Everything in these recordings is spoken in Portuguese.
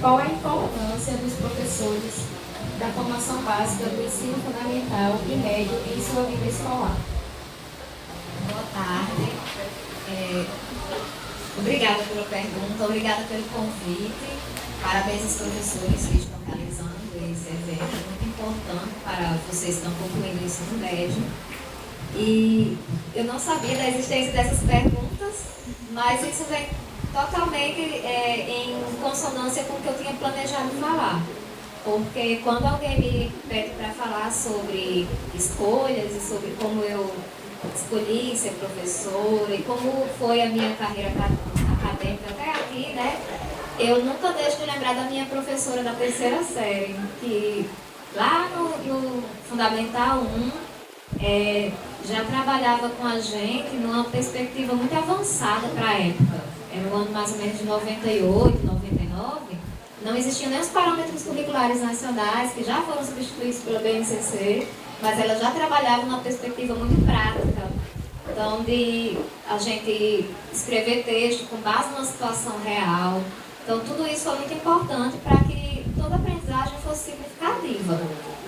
Qual a importância dos professores da formação básica do ensino fundamental e médio em sua vida escolar? Boa tarde. Obrigada pela pergunta, obrigada pelo convite. Parabéns aos professores que estão realizando esse evento, muito importante para vocês que estão concluindo o ensino médio. E eu não sabia da existência dessas perguntas, mas isso vem totalmente em consonância com o que eu tinha planejado falar. Porque quando alguém me pede para falar sobre escolhas e sobre como eu escolhi ser professora e como foi a minha carreira acadêmica até aqui, né? Eu nunca deixo de lembrar da minha professora da terceira série, que lá no Fundamental 1 já trabalhava com a gente numa perspectiva muito avançada para a época. Era o ano mais ou menos de 98, 99. Não existiam nem os parâmetros curriculares nacionais, que já foram substituídos pela BNCC, mas ela já trabalhava numa perspectiva muito prática. Então, de a gente escrever texto com base numa situação real. Então, tudo isso foi muito importante para que toda a aprendizagem fosse significativa.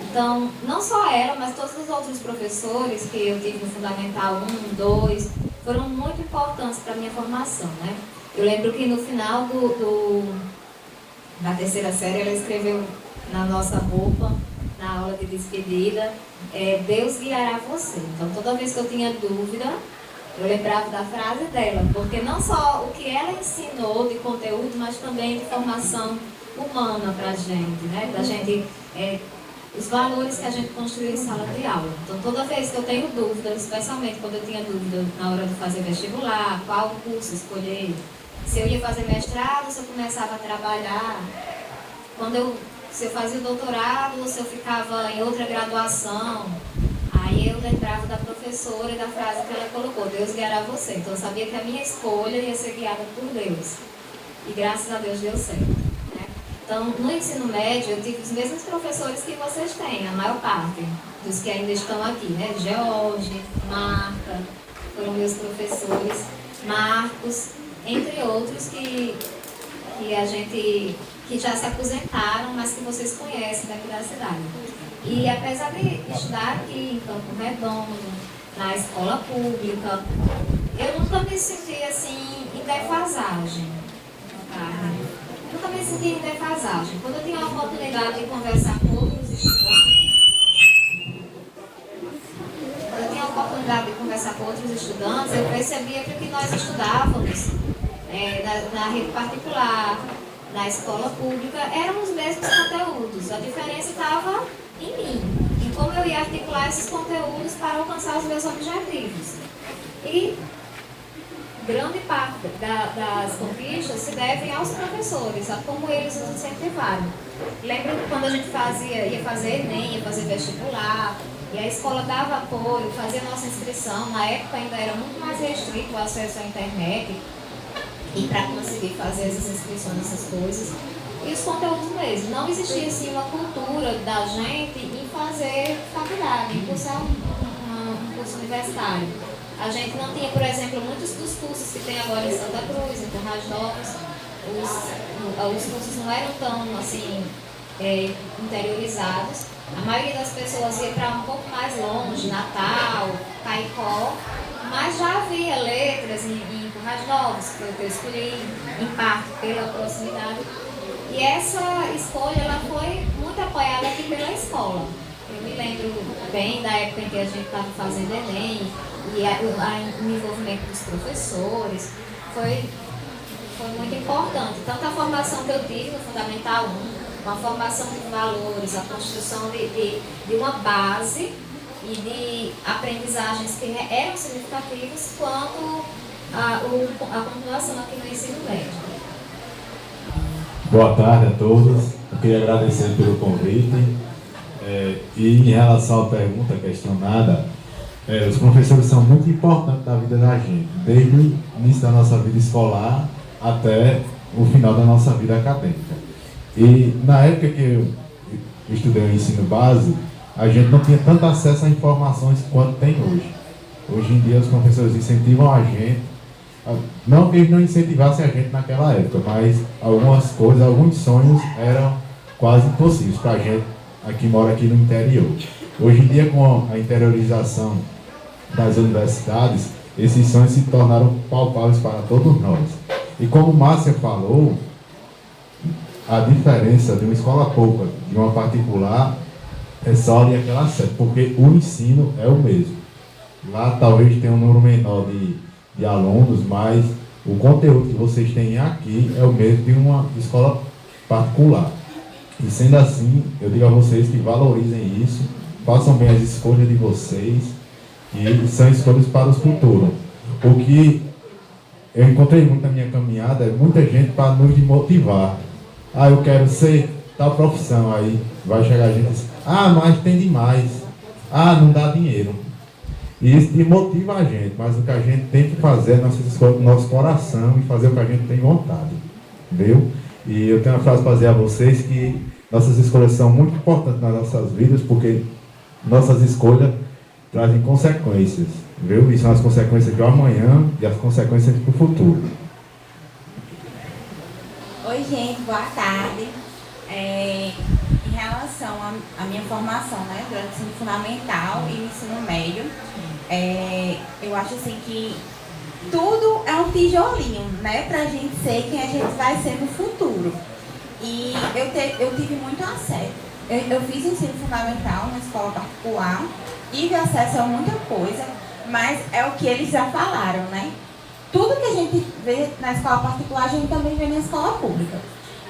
Então, não só ela, mas todos os outros professores que eu tive no Fundamental 1, 2, foram muito importantes para a minha formação, né? Eu lembro que no final da terceira série, ela escreveu na nossa roupa, na aula de despedida, Deus guiará você. Então, toda vez que eu tinha dúvida, eu lembrava da frase dela, porque não só o que ela ensinou de conteúdo, mas também de formação humana para a gente, né? Da gente, os valores que a gente construiu em sala de aula. Então, toda vez que eu tenho dúvida, especialmente quando eu tinha dúvida na hora de fazer vestibular, qual curso escolher, se eu ia fazer mestrado, se eu começava a trabalhar, se eu fazia o doutorado, ou se eu ficava em outra graduação, aí eu lembrava da professora e da frase que ela colocou, Deus guiará você. Então eu sabia que a minha escolha ia ser guiada por Deus. E graças a Deus deu certo, né? Então, no ensino médio, eu tive os mesmos professores que vocês têm, a maior parte dos que ainda estão aqui, né? George, Marta, foram meus professores, Marcos, entre outros que já se aposentaram, mas que vocês conhecem daqui da cidade. E apesar de estudar aqui em Campo Redondo, na escola pública, eu nunca me senti assim em defasagem. Eu nunca me senti em defasagem. Quando eu tinha a oportunidade de conversar com outros estudantes, eu percebia que o que nós estudávamos na rede particular, na escola pública, eram os mesmos conteúdos. A diferença estava em mim, em como eu ia articular esses conteúdos para alcançar os meus objetivos. E grande parte das conquistas se devem aos professores, a como eles nos incentivaram. Lembro que quando a gente ia fazer Enem, ia fazer vestibular, e a escola dava apoio, fazia nossa inscrição. Na época ainda era muito mais restrito o acesso à internet, e para conseguir fazer essas inscrições, essas coisas. E os conteúdos mesmo. Não existia assim uma cultura da gente em fazer faculdade, em cursar um curso universitário. A gente não tinha, por exemplo, muitos dos cursos que tem agora em Santa Cruz, em Currais Novos. Os cursos não eram tão assim interiorizados. A maioria das pessoas ia para um pouco mais longe, Natal, Caicó, mas já havia letras em Currais Novos, que foi o que eu escolhi, em parte pela proximidade. E essa escolha ela foi muito apoiada aqui pela escola. Eu me lembro bem da época em que a gente estava fazendo Enem, e o envolvimento dos professores foi muito importante. Tanto a formação que eu tive no Fundamental 1, uma formação de valores, a construção de uma base e de aprendizagens que eram significativas, quanto a continuação aqui no ensino médio. Boa tarde a todos. Eu queria agradecer pelo convite. E em relação à pergunta questionada, os professores são muito importantes na vida da gente, desde o início da nossa vida escolar até o final da nossa vida acadêmica. E na época que eu estudei o ensino básico, a gente não tinha tanto acesso a informações quanto tem hoje. Hoje em dia os professores incentivam a gente Não que eles não incentivassem a gente naquela época, mas algumas coisas, alguns sonhos eram quase impossíveis para a gente que mora aqui no interior. Hoje em dia, com a interiorização das universidades, esses sonhos se tornaram palpáveis para todos nós. E como Márcia falou, a diferença de uma escola pública de uma particular é só ali aquela sede, porque o ensino é o mesmo. Lá talvez tenha um número menor de alunos, mas o conteúdo que vocês têm aqui é o mesmo de uma escola particular. E sendo assim, eu digo a vocês que valorizem isso, façam bem as escolhas de vocês, e são escolhas para o futuro. O que eu encontrei muito na minha caminhada é muita gente para nos motivar. Ah, eu quero ser tal profissão, aí vai chegar a gente e diz, ah, mas tem demais, ah, não dá dinheiro. E isso desmotiva a gente, mas o que a gente tem que fazer é nossas escolhas com o nosso coração e fazer o que a gente tem vontade, viu? E eu tenho uma frase para dizer a vocês que nossas escolhas são muito importantes nas nossas vidas, porque nossas escolhas trazem consequências, viu? E são as consequências do amanhã e as consequências para o futuro. Oi, gente, boa tarde. Em relação à minha formação, né, durante o ensino fundamental e o ensino médio, eu acho assim que tudo é um tijolinho, né, pra gente ser quem a gente vai ser no futuro. E eu tive muito acesso. Eu fiz ensino fundamental na escola particular, tive acesso a muita coisa, mas é o que eles já falaram, né? Tudo que a gente vê na escola particular, a gente também vê na escola pública.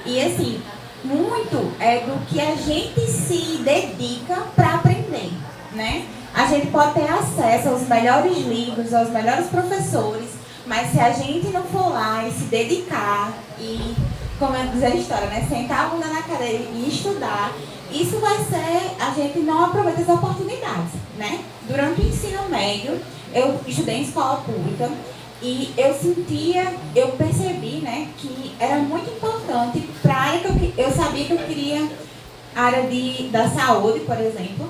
E assim, muito é do que a gente se dedica para aprender, né? A gente pode ter acesso aos melhores livros, aos melhores professores, mas se a gente não for lá e se dedicar e, como é dizer a história, né? Sentar a bunda na cadeira e estudar, isso vai ser, a gente não aproveita as oportunidades, né? Durante o ensino médio, eu estudei em escola pública e eu percebi, né, que era muito importante para a área que eu sabia que eu queria, a área da saúde, por exemplo,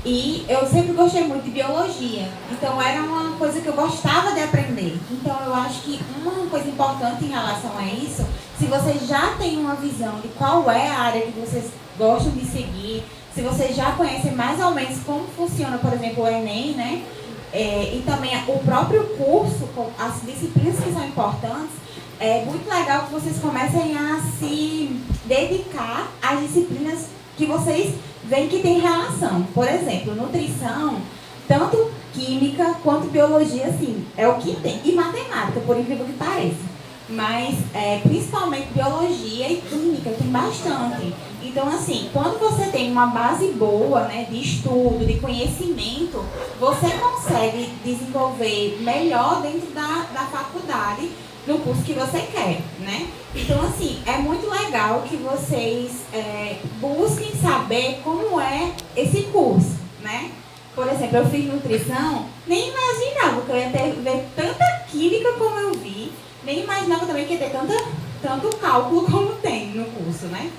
e eu sempre gostei muito de biologia, então era uma coisa que eu gostava de aprender. Então eu acho que uma coisa importante em relação a isso, se vocês já têm uma visão de qual é a área que vocês gostam de seguir, se vocês já conhecem mais ou menos como funciona, por exemplo, o Enem, né? E também o próprio curso, as disciplinas que são importantes, é muito legal que vocês comecem a se dedicar às disciplinas que vocês veem que tem relação. Por exemplo, nutrição, tanto química quanto biologia, assim, é o que tem. E matemática, por incrível que pareça. Mas, principalmente biologia e química, tem bastante. Então, assim, quando você tem uma base boa, né, de estudo, de conhecimento, você consegue desenvolver melhor dentro da faculdade, no curso que você quer, né? Então, assim, é muito legal que vocês busquem saber como é esse curso, né? Por exemplo, eu fiz nutrição, nem imaginava que eu ia ver tanta química como eu vi, nem imaginava também que ia ter tanto cálculo como tem no curso, né?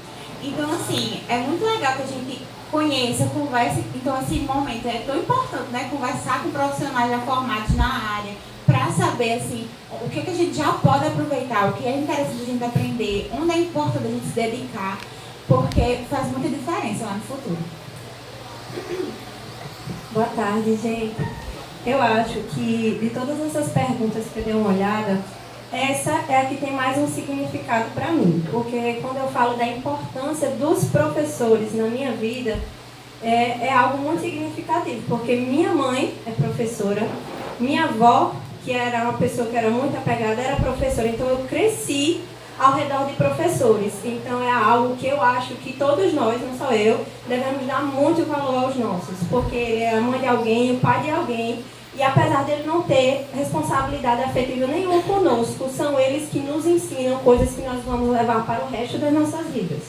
Então, assim, é muito legal que a gente conheça, converse. Então, esse momento é tão importante, né? Conversar com profissionais já formados na área, para saber, assim, o que a gente já pode aproveitar, o que é interessante a gente aprender, onde é importante a gente se dedicar, porque faz muita diferença lá no futuro. Boa tarde, gente. Eu acho que, de todas essas perguntas que eu dei uma olhada, essa é a que tem mais um significado para mim, porque quando eu falo da importância dos professores na minha vida, é algo muito significativo, porque minha mãe é professora, minha avó, que era uma pessoa que era muito apegada, era professora, então eu cresci ao redor de professores. Então é algo que eu acho que todos nós, não só eu, devemos dar muito valor aos nossos, porque ele é a mãe de alguém, o pai de alguém, e apesar dele não ter responsabilidade afetiva nenhuma conosco, são eles que nos ensinam coisas que nós vamos levar para o resto das nossas vidas.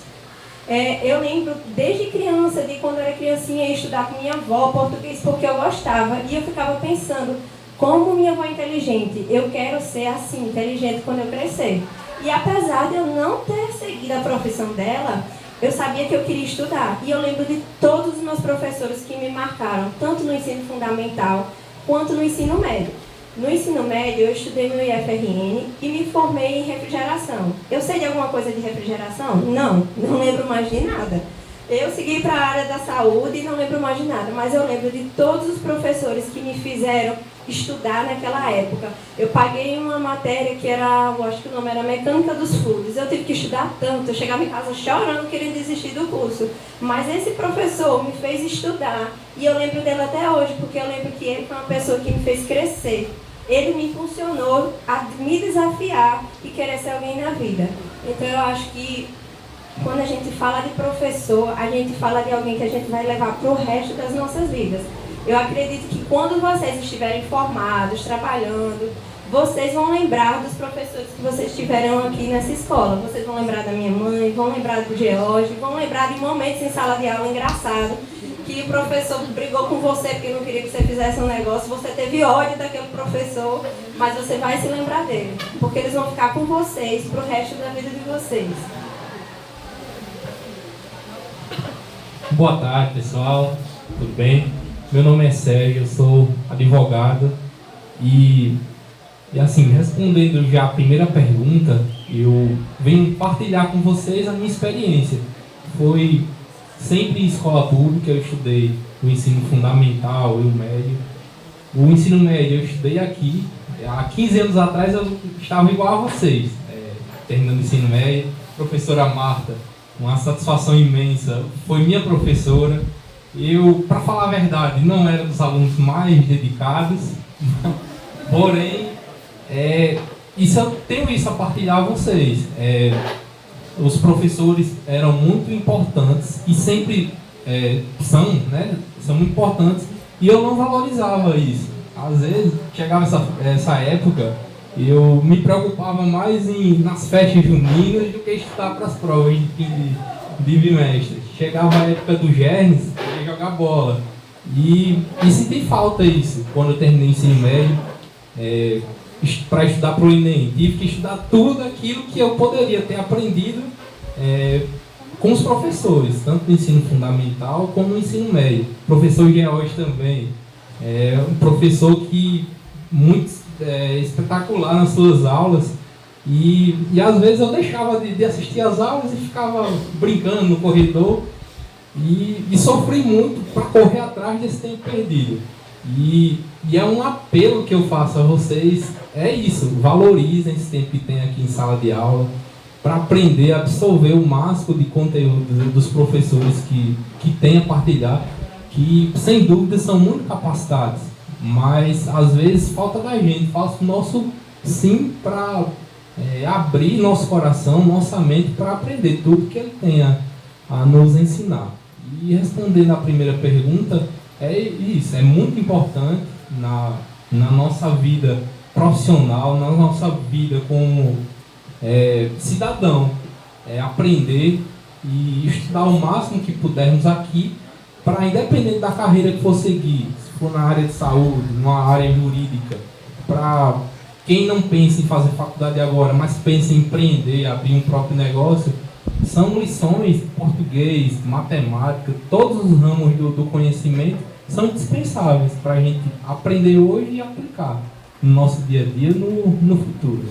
Eu lembro desde criança, de quando eu era criancinha, ia estudar com minha avó português porque eu gostava, e eu ficava pensando, como minha avó é inteligente, eu quero ser assim, inteligente quando eu crescer. E apesar de eu não ter seguido a profissão dela, eu sabia que eu queria estudar. E eu lembro de todos os meus professores que me marcaram, tanto no ensino fundamental quanto no ensino médio. No ensino médio, eu estudei no IFRN e me formei em refrigeração. Eu sei de alguma coisa de refrigeração? Não lembro mais de nada. Eu segui para a área da saúde e não lembro mais de nada, mas eu lembro de todos os professores que me fizeram estudar naquela época. Eu paguei uma matéria que era, eu acho que o nome era Mecânica dos Fluidos. Eu tive que estudar tanto, eu chegava em casa chorando, querendo desistir do curso. Mas esse professor me fez estudar e eu lembro dele até hoje, porque eu lembro que ele foi uma pessoa que me fez crescer. Ele me impulsionou a me desafiar e querer ser alguém na vida. Então eu acho que quando a gente fala de professor, a gente fala de alguém que a gente vai levar para o resto das nossas vidas. Eu acredito que quando vocês estiverem formados, trabalhando, vocês vão lembrar dos professores que vocês tiveram aqui nessa escola. Vocês vão lembrar da minha mãe, vão lembrar do George, vão lembrar de momentos em sala de aula engraçados, que o professor brigou com você porque não queria que você fizesse um negócio, você teve ódio daquele professor, mas você vai se lembrar dele, porque eles vão ficar com vocês para o resto da vida de vocês. Boa tarde, pessoal. Tudo bem? Meu nome é Sérgio, eu sou advogado e assim, respondendo já a primeira pergunta, eu venho partilhar com vocês a minha experiência. Foi sempre em escola pública, eu estudei o ensino fundamental e o médio. O ensino médio eu estudei aqui. Há 15 anos atrás eu estava igual a vocês, terminando o ensino médio. Professora Marta, uma satisfação imensa, foi minha professora. Eu, para falar a verdade, não era dos alunos mais dedicados, porém, eu tenho isso a partilhar a vocês. Os professores eram muito importantes e sempre são muito importantes, e eu não valorizava isso. Às vezes, chegava essa época, eu me preocupava mais nas festas juninas do que estudar para as provas de bimestre. Chegava a época do Germes, eu ia jogar bola. E senti falta disso quando eu terminei o ensino médio, para estudar para o Enem. Tive que estudar tudo aquilo que eu poderia ter aprendido com os professores, tanto no ensino fundamental como no ensino médio. O professor George também, um professor que muito espetacular nas suas aulas. E às vezes eu deixava de assistir às aulas e ficava brincando no corredor e sofri muito para correr atrás desse tempo perdido. E é um apelo que eu faço a vocês, é isso, valorizem esse tempo que tem aqui em sala de aula para aprender a absorver o máximo de conteúdo dos professores que tem a partilhar, que sem dúvida são muito capacitados, mas às vezes falta da gente, falta o nosso sim para abrir nosso coração, nossa mente para aprender tudo que ele tem a nos ensinar. E respondendo à primeira pergunta, é isso, é muito importante na nossa vida profissional, na nossa vida como cidadão, aprender e estudar o máximo que pudermos aqui, para independente da carreira que for seguir, se for na área de saúde, numa área jurídica, para quem não pensa em fazer faculdade agora, mas pensa em empreender, abrir um próprio negócio, são lições, português, matemática, todos os ramos do conhecimento são indispensáveis para a gente aprender hoje e aplicar no nosso dia a dia, no futuro.